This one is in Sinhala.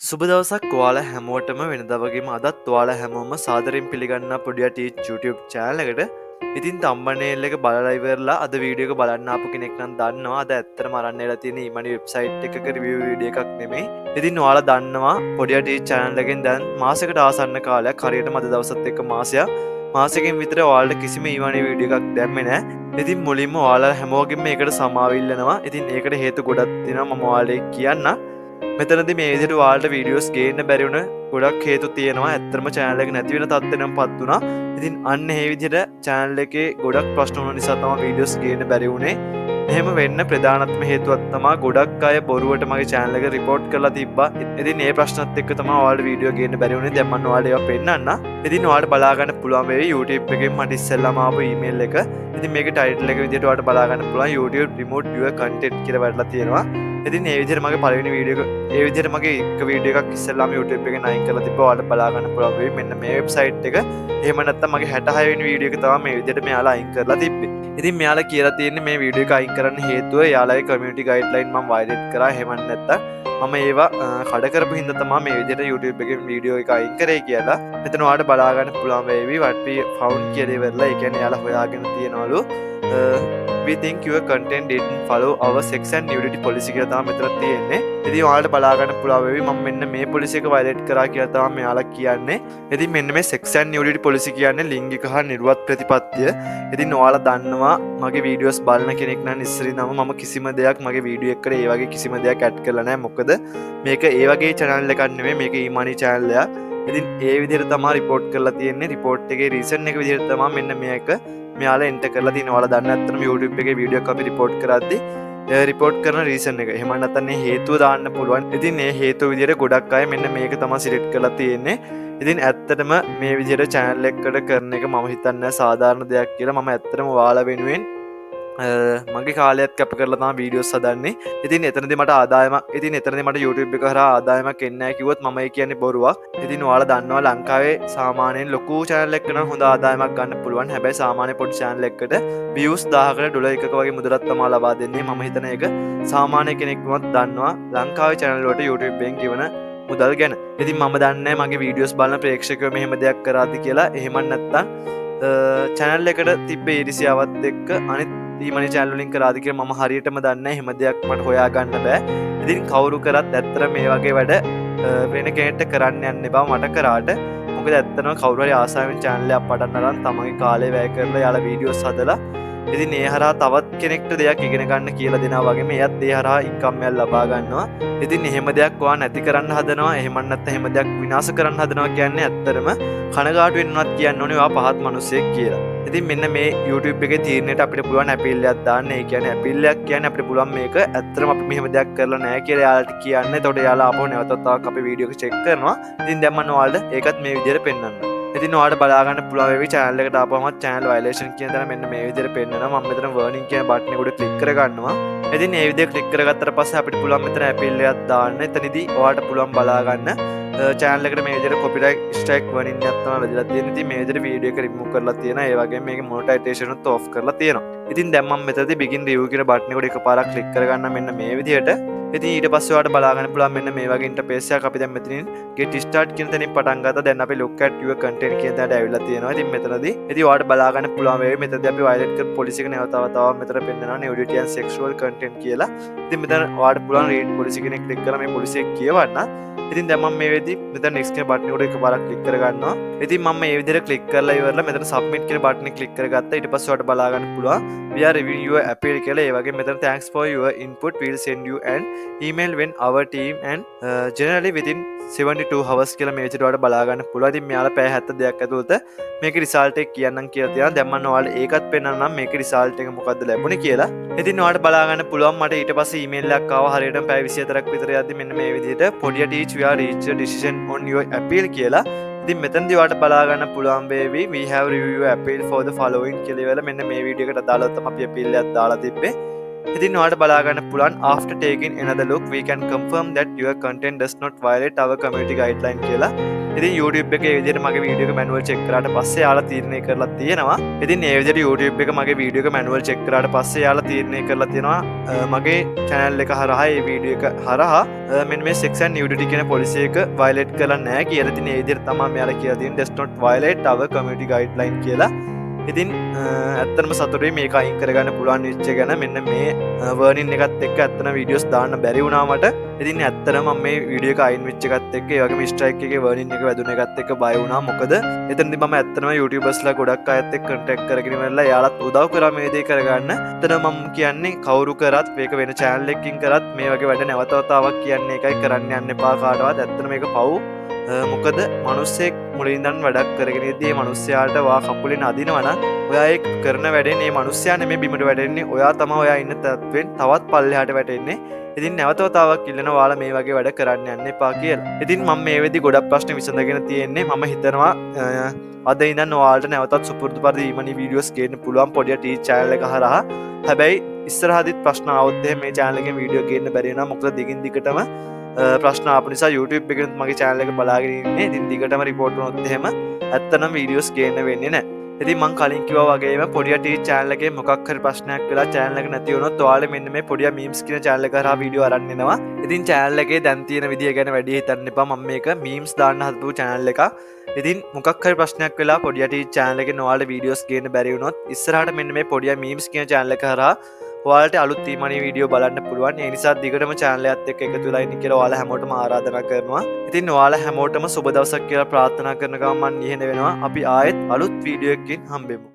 සුබ දවසක් ඔයාලා හැමෝටම වෙනදා වගේම අදත් ඔයාලා හැමෝම සාදරයෙන් පිළිගන්නවා පොඩියා ටීච් YouTube channel එකට. ඉතින් thumbnail එක බලලා ඉවරලා අද වීඩියෝ එක බලන්න ආපු කෙනෙක් නම් දන්නවා අද ඇත්තටම අරන් එලා තියෙන ඊමණි වෙබ්සයිට් එකක රිවිව් වීඩියෝ එකක් නෙමෙයි. ඉතින් ඔයාලා දන්නවා පොඩියා ටීච් channel එකෙන් දැන් මාසයකට ආසන්න කාලයක් හරියටම අද දවසත් එක්ක මාසෙකින් විතර ඔයාලට කිසිම ඊමණි වීඩියෝ එකක් දැම්මේ නැහැ. ඉතින් මුලින්ම ඔයාලා හැමෝගෙම මේකට සමාවිල්ලනවා. ඉතින් ඒකට හේතු ගොඩක් තියෙනවා මම ඔයාලට කියන්නම්. මෙතනදි මේ විදිහට ඔයාලට වීඩියෝස් ගේන්න බැරි වුණ ගොඩක් හේතු තියෙනවා. ඇත්තටම channel එක නැති වෙන තත්ත්වෙටමපත් වුණා. ඉතින් අන්න ඒ විදිහට channel එකේ ගොඩක් ප්‍රශ්න වුණ නිසා තමයි වීඩියෝස් ගේන්න බැරි වුණේ. එහෙම වෙන්න ප්‍රධානත්ම හේතුවක් තමයි ගොඩක් අය බොරුවට මගේ channel එක report කරලා තිබ්බා. ඉතින් මේ ප්‍රශ්නත් එක්ක තමයි ඔයාලට වීඩියෝ ගේන්න බැරි වුණේ. දැන් මම ඔයාලට ඒවා පෙන්නන්න. ඉතින් ඔයාලට බලා ගන්න පුළුවන් වෙයි YouTube එකෙන් මට ඉස්සෙල්ලාම ආපු email එක. ඉතින් මේකේ title එක විදිහට ඔයාලට බලා ගන්න පුළුවන් YouTube remote your content කියලා වැටලා තියෙනවා. ඉතින් ඒ විදිහට මගේ පළවෙනි වීඩියෝ එක ඒ විදිහට මගේ එක වීඩියෝ එකක් ඉස්සෙල්ලාම YouTube එකෙන් අයින් කරලා තිබ්බා. ඔයාලට බලා ගන්න පුළුවන් වෙයි මෙන්න මේ වෙබ්සයිට් එක. එහෙම නැත්නම් මගේ 66 වෙනි වීඩියෝ එක තමයි මේ විදිහට මෙයාලා අයින් කරලා තිබ්බේ. ඉතින් මෙයාලා කියලා තියෙන්නේ මේ වීඩියෝ එක අයින් කරන්න හේතුව එයාලගේ community guideline මම violate කරා. එහෙම නැත්නම් මම ඒවා කඩ කරපු හින්දා තමයි මේ විදිහට YouTube එකේ වීඩියෝ එක අයින් කරේ කියලා. මෙතන ඔයාලට බලා ගන්න පුළුවන් වෙයි what we found කියලා ඉවරලා. ඒ කියන්නේ එයාලා හොයාගෙන තියනවලු we think your content didn't follow our sex and nudity policy කියලා තමයි මෙතන තියෙන්නේ. ඉතින් ඔයාලට බලා ගන්න පුළුවන් වෙයි මම මෙන්න මේ policy එක violate කරා කියලා තමයි මෙයාලා කියන්නේ. ඉතින් මෙන්න මේ sex and nudity policy කියන්නේ ලිංගික හා නිර්වත් ප්‍රතිපත්තිය. ඉතින් ඔයාලා දන්නවා මගේ වීඩියෝස් බලන කෙනෙක් නම් ඉස්සරින්ම මම කිසිම දෙයක් මගේ වීඩියෝ එකකට ඒ වගේ කිසිම දෙයක් ඇඩ් කරලා නැහැ. මොකද මේක ඒ වගේ channel එකක් නෙමෙයි මේක ඊමණි channel එකක්. ඉතින් ඒ විදිහට තමයි report කරලා තියෙන්නේ. report එකේ reason එක විදිහට තමයි මෙන්න මේක මෙයාලා එන්ටර් කරලා තියෙනවා. ඔයාලා දන්න ඇත්තටම YouTube එකේ වීඩියෝ එකක් අපි report කරද්දී report කරන reason එක. එහෙම නැත්නම් මේ හේතුව දාන්න පුළුවන්. ඉතින් මේ හේතුව විදිහට ගොඩක් අය මෙන්න මේක තමයි select කරලා තියෙන්නේ. ඉතින් ඇත්තටම මේ විදිහට channel එකකට කරන එක මම හිතන්නේ සාධාරණ දෙයක් කියලා. මම ඇත්තටම ඔයාලා වෙනුවෙන් මගේ කාලයත් කැප කරලා තමයි වීඩියෝස් හදන්නේ. ඉතින් එතනදී මට ආදායමක් එතනදී මට YouTube එක කරා ආදායමක් එන්නේ නැහැ කිව්වොත් මම ඒ කියන්නේ බොරුවක්. ඉතින් ඔයාලා දන්නවා ලංකාවේ සාමාන්‍යයෙන් ලොකු channel එකක නම් හොඳ ආදායමක් ගන්න පුළුවන්. හැබැයි සාමාන්‍ය පොඩි channel එකකට views 1000කට ඩොලර් එකක වගේ මුදලක් තමයි ලබා දෙන්නේ. මම හිතන එක සාමාන්‍ය කෙනෙක්වත් දන්නවා ලංකාවේ channel වලට YouTube එකෙන් ගෙවන මුදල් ගැන. ඉතින් මම දන්නේ මගේ වීඩියෝස් බලන ප්‍රේක්ෂකයෝ මෙහෙම දෙයක් කරාද කියලා. එහෙම නැත්නම් channel එකට තිබ්බ ඊර්ෂ්‍යාවත් එක්ක අනිත් ඊමණි channel වලින් කරාද කියලා මම හරියටම දන්නේ නැහැ. එහෙම දෙයක් මට හොයා ගන්න බෑ. ඉතින් කවුරු කරත් ඇත්තට මේ වගේ වැඩ වෙන කෙනෙක්ට කරන්න යන්න එපා. මට කරාට මොකද ඇත්තටම කවුරු හරි ආසාවෙන් channel එකක් පටන් අරන් තමන්ගේ කාලය වැය කරලා යාලා වීඩියෝස් හදලා ඉතින් ඒ හරහා තවත් කෙනෙක්ට දෙයක් ඉගෙන ගන්න කියලා දෙනවා වගේම එයත් ඒ හරහා ඉන්කම් එකක් ලබා ගන්නවා. ඉතින් එහෙම දෙයක් ඔයා නැති කරන්න හදනවා. එහෙම නැත්නම් එහෙම දෙයක් විනාශ කරන්න හදනවා කියන්නේ ඇත්තටම කනගාටු වෙන්නවත් කියන්න ඕනේ ඔයා පහත් මිනිසෙක් කියලා. ඉතින් මෙන්න මේ YouTube එකේ තීරණයට අපිට පුළුවන් ඇපීල් එකක් දාන්න. ඒ කියන්නේ ඇපීල් එකක් කියන්නේ අපිට පුළුවන් මේක ඇත්තටම අපි මෙහෙම දෙයක් කරලා නැහැ කියලා යාළුවට කියන්න. එතකොට යාළුවා ආපහු නැවතත් අපේ වීඩියෝ එක චෙක් කරනවා. ඉතින් දැන් මම ඔයාලට ඒකත් මේ විදිහට පෙන්නන්නම්. ඉතින් ඔයාලට බලා ගන්න පුළුවන් වෙවි channel එකට ආපුවම channel violation කියන තැන මෙන්න මේ විදිහට පෙන්නනවා. මම මෙතන warning කියන button එක උඩ click කරගන්නවා. ඉතින් මේ විදිහට click කරගත්තට පස්සේ අපිට පුළුවන් මෙතන appeal එකක් දාන්න. එතනදී ඔයාලට පුළුවන් බලා ගන්න channel එකට මේ විදිහට copyright strike warning එකක් තමයි වැදලා තියෙන්නේ. ඉතින් මේ විදිහට වීඩියෝ එක remove කරලා තියෙනවා. ඒ වගේම මේකේ monetization උත් off කරලා තියෙනවා. ඉතින් දැන් මම මෙතනදී begin review කියන button එක උඩ එකපාරක් click කරගන්න මෙන්න මේ විදිහට. ඉතින් ඊට පස්සේ ඔයාලට බලා ගන්න පුළුවන් මෙන්න මේ වගේ ඉන්ටර්ෆේස් එකක්. අපි දැන් මෙතනින් get start කියන තැනින් පටන් ගත්තා. දැන් අපි look at your content කියන තැනට ඇවිල්ලා තියෙනවා. ඉතින් මෙතනදී ඉතින් ඔයාලට බලා ගන්න පුළුවන් වෙයි මෙතනදී අපි violate කරපු policy එක නැවතවත් මෙතන පෙන්නනවා nudity and sexual content කියලා. ඉතින් මෙතන ඔයාලට පුළුවන් read policy කෙනෙක් click කරලා මේ policy එක කියවන්න. ඉතින් දැන් මම මේ වෙද්දි මෙතන next කියන button එකට එකපාරක් click කරගන්නවා. ඉතින් මම මේ විදිහට click කරලා ඉවරලා මෙතන submit කියන button එක click කරගත්තා. ඊට පස්සේ ඔයාලට බලා ගන්න පුළුවන් we are reviewing your appeal කියලා. ඒ වගේ මෙතන thanks for your input, we'll send you an email when our team and generally within 72 hours කියලා මේ විදිහට ඔයාලට බලා ගන්න පුළුවන්. ඉතින් මෙයාලා පැය 72ක් ඇතුළත මේකේ result එක කියන්නම් කියලා තියෙනවා. දැන් මම ඔයාලට ඒකත් පෙන්නන්නම් මේකේ result එක මොකද්ද ලැබුණේ කියලා. ඉතින් ඔයාලට බලා ගන්න පුළුවන් මට ඊට පස්සේ email එකක් ආවා හරියටම පැය 24ක් විතර යද්දි මෙන්න මේ විදිහට PODIYA TEACH we are reached a decision on your appeal කියලා. ඉතින් මෙතනදී ඔයාලට බලා ගන්න පුළුවන් වේවි we have reviewed your appeal for the following කියලා ඉවරලා මෙන්න මේ වීඩියෝ එකට අදාළව තමයි අපි appeal එකක් දාලා තිබ්බේ. ඉතින් ඔයාලට බලා ගන්න පුළුවන් after taking another look we can confirm that your content does not violate our community guideline කියලා. ඉතින් YouTube එකේ මේ විදිහට මගේ වීඩියෝ එක මැනුවල් චෙක් කරාට පස්සේ යාලා තීරණය කරලා තියෙනවා. ඉතින් මේ විදිහට YouTube එක මගේ වීඩියෝ එක මැනුවල් චෙක් කරාට පස්සේ යාලා තීරණය කරලා තියෙනවා මගේ channel එක හරහා මේ වීඩියෝ එක හරහා මෙන්න මේ sex and nudity කියන policy එක violate කරලා නැහැ කියලා. ඉතින් මේ විදිහට තමයි මෙයාලා කියලා තියෙන්නේ does not violate our community guideline කියලා. ඉතින් ඇත්තටම සතුටුයි මේක අයින් කරගන්න පුළුවන් වෙච්ච ගැන. මෙන්න මේ වර්නින් එකත් එක්ක ඇත්තටම වීඩියෝස් දාන්න බැරි වුණා මට. ඉතින් ඇත්තටම මම මේ වීඩියෝ එක අයින් වෙච්ච එකත් එක්ක ඒ වගේම ස්ට්‍රයික් එකේ වර්නින් එක වැදුන එකත් එක්ක බය වුණා. මොකද එතනදී මම ඇත්තටම YouTubersලා ගොඩක් අයත් එක්ක කන්ටැක්ට් කරගෙන ඉවරලා එයාලත් උදව් කරා මේ දේ කරගන්න. එතන මම කියන්නේ කවුරු කරත් මේක වෙන channel එකකින් කරත් මේ වගේ වැඩ නැවත වතාවක් කියන්නේ එකයි කරන්න යන්න එපා කාටවත්. ඇත්තට මේක පව්. මොකද මිනිස්සෙක් මුලින් ඉඳන් වැඩක් කරගෙන ඉද්දී මේ මිනිස්සයාට වා කකුලෙන් අදිනවා නම් ඔයා ඒ කරන වැඩේ මේ මිනිස්සයා නෙමෙයි බිමට වැටෙන්නේ. ඔයා තමයි ඔයා ඉන්න තත්වෙන් තවත් පල්ලෙහාට වැටෙන්නේ. ඉතින් නැවත වතාවක් ඉල්ලනවා ඔයාලා මේ වගේ වැඩ කරන්න යන්න එපා කියලා. ඉතින් මම මේ වෙද්දි ගොඩක් ප්‍රශ්න විසඳගෙන තියෙන්නේ. මම හිතනවා අද ඉඳන් ඔයාලට නැවතත් සුපුරුදු පරිදි ඊමණි වීඩියෝස් ගේන්න පුළුවන් පොඩිය ටීච් channel එක හරහා. හැබැයි ඉස්සරහදිත් ප්‍රශ්න ආවොත් මේ channel එකෙන් වීඩියෝ ගේන්න බැරි වෙනවා. මොකද දිගින් දිගටම ප්‍රශ්න ආපු නිසා YouTube එකෙන් මගේ channel එක බලාගෙන ඉන්නේ. ඉතින් දිගටම report වුණොත් එහෙම ඇත්තනම් වීඩියෝස් ගේන්න වෙන්නේ නැහැ. ඉතින් මම කලින් කිව්වා වගේම පොඩිය ටීච් channel එකේ මොකක් හරි ප්‍රශ්නයක් වෙලා channel එක නැති වුණොත් ඔයාලා මෙන්න මේ පොඩිය memes කියන channel එක හරහා වීඩියෝ අරන් එනවා. ඉතින් channel එකේ දැන් තියෙන විදිය ගැන වැඩි හිතන්න එපා. මම මේක memes දාන්න හදපු channel එකක්. ඉතින් මොකක් හරි ප්‍රශ්නයක් වෙලා පොඩිය ටීච් channel එකේ ඔයාලා වීඩියෝස් ගේන්න බැරි වුණොත් ඉස්සරහට මෙන්න මේ පොඩිය memes කියන channel එක හරහා ඔයාලට අලුත් ඊමණි වීඩියෝ බලන්න පුළුවන්. ඒ නිසා දිගටම channel එකත් එක්ක එකතු වෙලා ඉන්න කියලා ඔයාලා හැමෝටම ආරාධනා කරනවා. ඉතින් ඔයාලා හැමෝටම සුබ දවසක් කියලා ප්‍රාර්ථනා කරන ගමන් මම නිහඬ වෙනවා. අපි ආයෙත් අලුත් වීඩියෝ එකකින් හම්බෙමු.